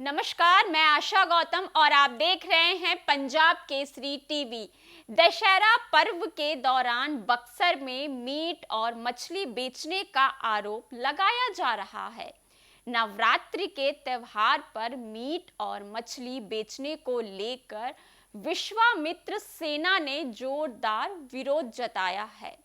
नमस्कार, मैं आशा गौतम और आप देख रहे हैं पंजाब केसरी टीवी। दशहरा पर्व के दौरान बक्सर में मीट और मछली बेचने का आरोप लगाया जा रहा है। नवरात्रि के त्योहार पर मीट और मछली बेचने को लेकर विश्वामित्र सेना ने जोरदार विरोध जताया है।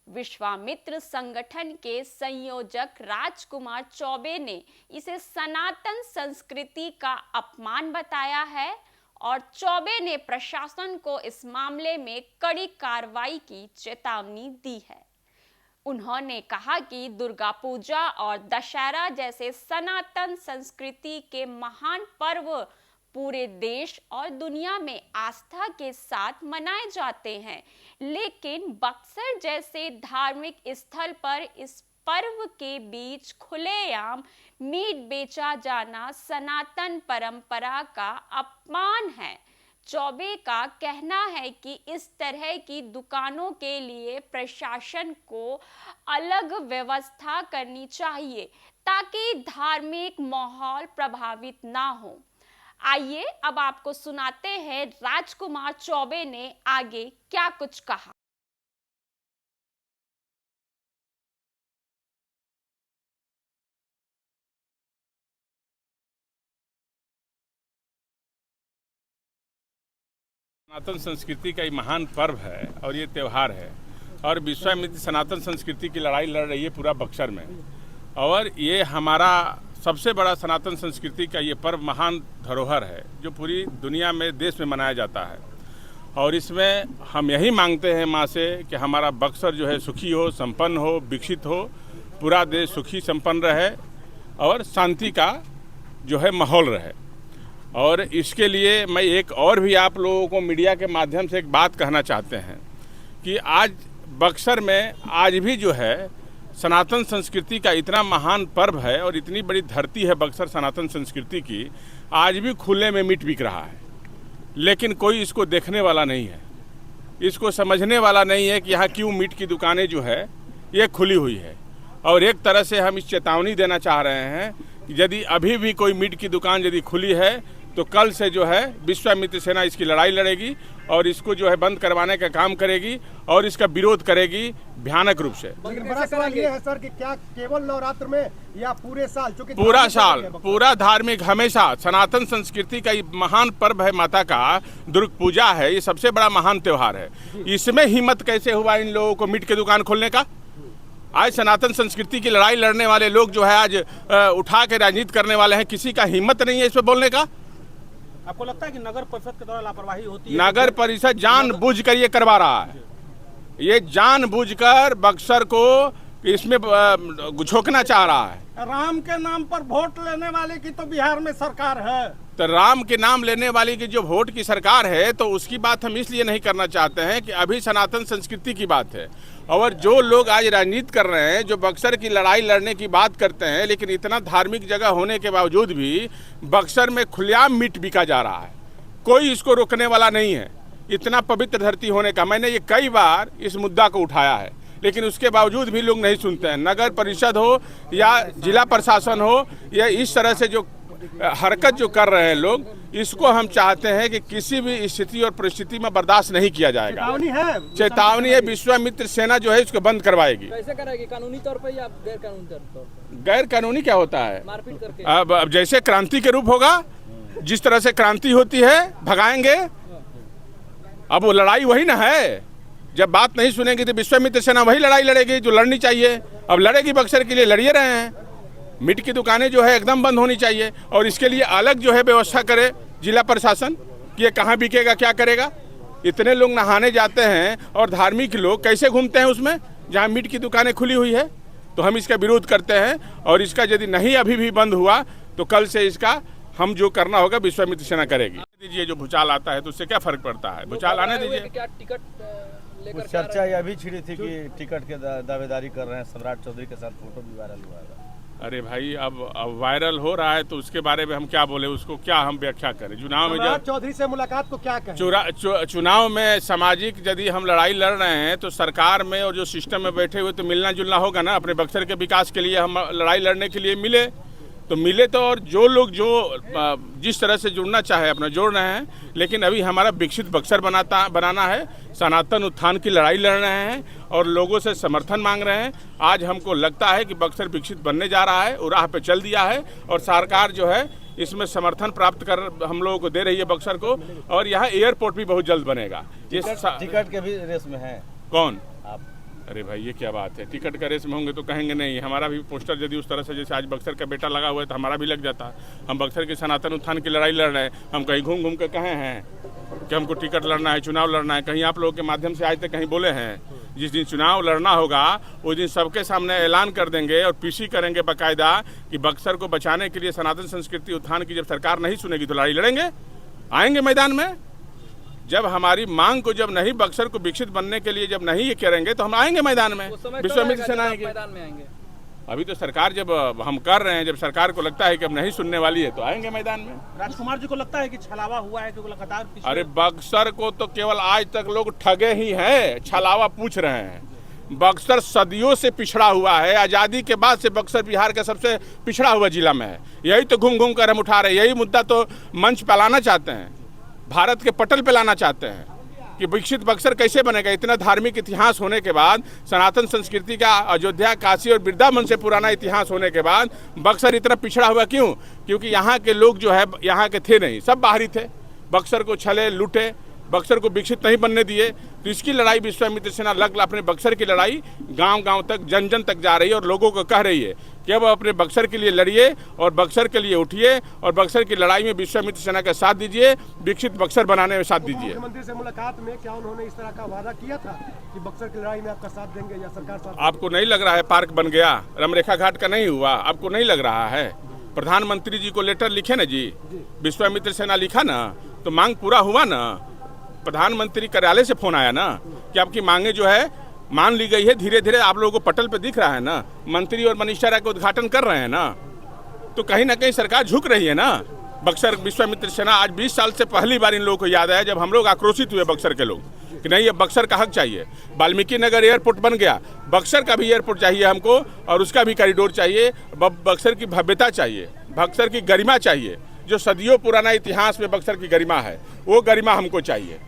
विश्वामित्र संगठन के संयोजक राजकुमार चौबे ने इसे सनातन संस्कृति का अपमान बताया है और चौबे ने प्रशासन को इस मामले में कड़ी कार्रवाई की चेतावनी दी है। उन्होंने कहा कि दुर्गा पूजा और दशहरा जैसे सनातन संस्कृति के महान पर्व पूरे देश और दुनिया में आस्था के साथ मनाए जाते हैं, लेकिन बक्सर जैसे धार्मिक स्थल पर इस पर्व के बीच खुलेआम मीट बेचा जाना सनातन परंपरा का अपमान है। चौबे का कहना है कि इस तरह की दुकानों के लिए प्रशासन को अलग व्यवस्था करनी चाहिए ताकि धार्मिक माहौल प्रभावित ना हो। आइए अब आपको सुनाते हैं राजकुमार चौबे ने आगे क्या कुछ कहा। सनातन संस्कृति का ये महान पर्व है और ये त्यौहार है और विश्वामित्र सनातन संस्कृति की लड़ाई लड़ रही है पूरा बक्सर में। और ये हमारा सबसे बड़ा सनातन संस्कृति का ये पर्व महान धरोहर है जो पूरी दुनिया में देश में मनाया जाता है। और इसमें हम यही मांगते हैं माँ से कि हमारा बक्सर जो है सुखी हो, संपन्न हो, विकसित हो, पूरा देश सुखी संपन्न रहे और शांति का जो है माहौल रहे। और इसके लिए मैं एक और भी आप लोगों को मीडिया के माध्यम से एक बात कहना चाहते हैं कि आज बक्सर में आज भी जो है सनातन संस्कृति का इतना महान पर्व है और इतनी बड़ी धरती है बक्सर सनातन संस्कृति की, आज भी खुले में मीट बिक रहा है, लेकिन कोई इसको देखने वाला नहीं है, इसको समझने वाला नहीं है कि यहाँ क्यों मीट की दुकानें जो है ये खुली हुई है। और एक तरह से हम इस चेतावनी देना चाह रहे हैं कि यदि अभी भी कोई मीट की दुकान यदि खुली है तो कल से जो है विश्वामित्र सेना इसकी लड़ाई लड़ेगी और इसको जो है बंद करवाने का काम करेगी और इसका विरोध करेगी भयानक रूप से। लेकिन बड़ा सवाल ये है सर कि क्या केवल नवरात्र में या पूरे साल, जो कि पूरा साल, पूरा धार्मिक, हमेशा सनातन संस्कृति का ये महान पर्व है, माता का दुर्गा पूजा है, ये सबसे बड़ा महान त्योहार है। इसमें हिम्मत कैसे हुआ इन लोगों को मीट की दुकान खोलने का? आज सनातन संस्कृति की लड़ाई लड़ने वाले लोग जो है आज उठा के राजनीति करने वाले हैं, किसी का हिम्मत नहीं है इस पे बोलने का। आपको लगता है कि नगर परिषद के द्वारा लापरवाही होती है? नगर परिषद जानबूझकर ये करवा रहा है, ये जानबूझकर बक्सर को इसमें झोंकना चाह रहा है। राम के नाम पर वोट लेने वाले की तो बिहार में सरकार है, तो राम के नाम लेने वाली की जो वोट की सरकार है तो उसकी बात हम इसलिए नहीं करना चाहते हैं कि अभी सनातन संस्कृति की बात है। और जो लोग आज राजनीति कर रहे हैं, जो बक्सर की लड़ाई लड़ने की बात करते हैं, लेकिन इतना धार्मिक जगह होने के बावजूद भी बक्सर में खुलेआम मीट बिका जा रहा है, कोई इसको रोकने वाला नहीं है। इतना पवित्र धरती होने का मैंने ये कई बार इस मुद्दा को उठाया है, लेकिन उसके बावजूद भी लोग नहीं सुनते हैं। नगर परिषद हो या जिला प्रशासन हो या इस तरह से जो हरकत जो कर रहे हैं लोग, इसको हम चाहते हैं कि किसी भी स्थिति और परिस्थिति में बर्दाश्त नहीं किया जाएगा। चेतावनी है, विश्वामित्र सेना जो है इसको बंद करवाएगी। कैसे करेगी? कानूनी तौर पर या गैर कानूनी तौर पर? गैर कानूनी क्या होता है? मारपीट करके? अब जैसे क्रांति के रूप होगा, जिस तरह से क्रांति होती है भगाएंगे। अब वो लड़ाई वही ना है, जब बात नहीं सुनेंगे तो विश्वामित्र सेना वही लड़ाई लड़ेगी जो लड़नी चाहिए। अब लड़ेगी बक्सर के लिए, लड़िए रहे हैं। मीट की दुकानें जो है एकदम बंद होनी चाहिए और इसके लिए अलग जो है व्यवस्था करे जिला प्रशासन कि ये कहाँ बिकेगा, क्या करेगा। इतने लोग नहाने जाते हैं और धार्मिक लोग कैसे घूमते हैं उसमें जहाँ मीट की दुकानें खुली हुई है। तो हम इसका विरोध करते हैं और इसका यदि नहीं अभी भी बंद हुआ तो कल से इसका हम जो करना होगा विश्वामित्र सेना करेगी। दीजिए, जो भूचाल आता है तो उससे क्या फर्क पड़ता है, भूचाल आने दीजिए। क्या टिकट लेकर चर्चा यह भी छिड़ी थी कि टिकट के दावेदारी कर रहे हैं, सम्राट चौधरी के साथ फोटो भी वायरल हुआ है। अरे भाई, अब वायरल हो रहा है तो उसके बारे में हम क्या बोले, उसको क्या हम व्याख्या करें। चुनाव में जब चौधरी से मुलाकात को क्या कहें? चुनाव में सामाजिक यदि हम लड़ाई लड़ रहे हैं तो सरकार में और जो सिस्टम में बैठे हुए तो मिलना जुलना होगा ना। अपने बक्सर के विकास के लिए हम लड़ाई लड़ने के लिए मिले तो मिले तो, और जो लोग जो जिस तरह से जुड़ना चाहे अपना जोड़ रहे हैं, लेकिन अभी हमारा विकसित बक्सर बनाना है। सनातन उत्थान की लड़ाई लड़ रहे हैं और लोगों से समर्थन मांग रहे हैं। आज हमको लगता है कि बक्सर विकसित बनने जा रहा है, वो राह पे चल दिया है और सरकार जो है इसमें समर्थन प्राप्त कर हम लोगों को दे रही है बक्सर को। और यहाँ एयरपोर्ट भी बहुत जल्द बनेगा। टिकट के भी रेस में है कौन? आप? अरे भाई ये क्या बात है, टिकट का रेस में होंगे तो कहेंगे नहीं। हमारा भी पोस्टर यदि उस तरह से जैसे आज बक्सर का बेटा लगा हुआ है तो हमारा भी लग जाता। हम बक्सर के सनातन उत्थान की लड़ाई लड़ रहे हैं। हम कहीं घूम घूम कर कहे हैं कि हमको टिकट लड़ना है, चुनाव लड़ना है? कहीं आप लोगों के माध्यम से आज तक कहीं बोले हैं? जिस दिन चुनाव लड़ना होगा उस दिन सबके सामने ऐलान कर देंगे और पीसी करेंगे बाकायदा कि बक्सर को बचाने के लिए सनातन संस्कृति उत्थान की जब सरकार नहीं सुनेगी तो लड़ाई लड़ेंगे, आएंगे मैदान में। जब हमारी मांग को जब नहीं बक्सर को विकसित बनने के लिए जब नहीं ये करेंगे तो हम आएंगे मैदान में, विश्वामित्र सेना आएंगे। मैदान में आएंगे। अभी तो सरकार जब हम कर रहे हैं, जब सरकार को लगता है कि अब नहीं सुनने वाली है तो आएंगे मैदान में। राजकुमार जी को लगता है कि छलावा हुआ है, क्योंकि लगातार अरे बक्सर को तो केवल आज तक लोग ठगे ही हैं, छलावा पूछ रहे हैं। बक्सर सदियों से पिछड़ा हुआ है। आज़ादी के बाद से बक्सर बिहार का सबसे पिछड़ा हुआ जिला में है। यही तो घूम घूम कर हम उठा रहे हैं। यही मुद्दा तो मंच पे लाना चाहते हैं, भारत के पटल पे लाना चाहते हैं कि विकसित बक्सर कैसे बनेगा। इतना धार्मिक इतिहास होने के बाद, सनातन संस्कृति का अयोध्या, काशी और वृंदावन से पुराना इतिहास होने के बाद बक्सर इतना पिछड़ा हुआ क्यों? क्योंकि यहाँ के लोग जो है यहाँ के थे नहीं, सब बाहरी थे। बक्सर को छले लूटे, बक्सर को विकसित नहीं बनने दिए। तो इसकी लड़ाई विश्वामित्र सेना लग अपने बक्सर की लड़ाई गांव गांव तक, जन जन तक जा रही है और लोगों को कह रही है कि अब अपने बक्सर के लिए लड़िए और बक्सर के लिए उठिए और बक्सर की लड़ाई में विश्वामित्र सेना का साथ दीजिए, विकसित बक्सर बनाने में साथ दीजिए। मुख्यमंत्री से मुलाकात में क्या उन्होंने इस तरह का वादा किया था कि बक्सर की लड़ाई में आपका साथ देंगे या सरकार साथ? आपको नहीं लग रहा है पार्क बन गया, रमरेखा घाट का नहीं हुआ? आपको नहीं लग रहा है? प्रधानमंत्री जी को लेटर लिखे ना जी, विश्वामित्र सेना लिखा ना, तो मांग पूरा हुआ ना। प्रधानमंत्री कार्यालय से फोन आया ना कि आपकी मांगे जो है मान ली गई है। धीरे धीरे आप लोगों को पटल पे दिख रहा है ना, मंत्री और मनीषा का उद्घाटन कर रहे हैं ना, तो कहीं ना कहीं सरकार झुक रही है ना। बक्सर विश्वामित्र सेना आज 20 साल से पहली बार इन लोगों को याद आया जब हम लोग आक्रोशित हुए बक्सर के लोग कि नहीं, ये बक्सर का हक चाहिए। वाल्मीकि नगर एयरपोर्ट बन गया, बक्सर का भी एयरपोर्ट चाहिए हमको और उसका भी कॉरिडोर चाहिए। बक्सर की भव्यता चाहिए, बक्सर की गरिमा चाहिए। जो सदियों पुराना इतिहास में बक्सर की गरिमा है, वो गरिमा हमको चाहिए।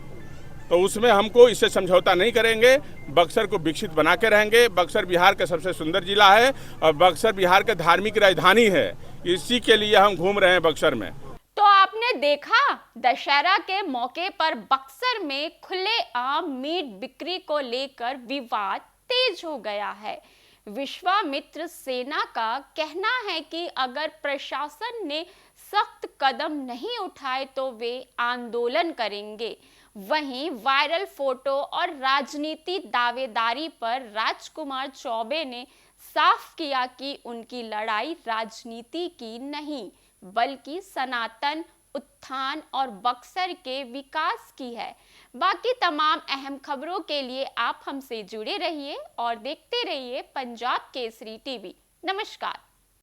तो उसमें हमको इससे समझौता नहीं करेंगे। बक्सर को विकसित बना के रहेंगे। बक्सर बिहार का सबसे सुंदर जिला है और बक्सर बिहार का धार्मिक राजधानी है। इसी के लिए हम घूम रहे हैं बक्सर में। तो आपने देखा, दशहरा के मौके पर बक्सर में खुलेआम मीट बिक्री को लेकर विवाद तेज हो गया है। विश्वामित्र सेना का कहना है कि अगर प्रशासन ने सख्त कदम नहीं उठाए तो वे आंदोलन करेंगे। वहीं वायरल फोटो और राजनीति दावेदारी पर राजकुमार चौबे ने साफ किया कि उनकी लड़ाई राजनीति की नहीं बल्कि सनातन उत्थान और बक्सर के विकास की है। बाकी तमाम अहम खबरों के लिए आप हमसे जुड़े रहिए और देखते रहिए पंजाब केसरी टीवी। नमस्कार।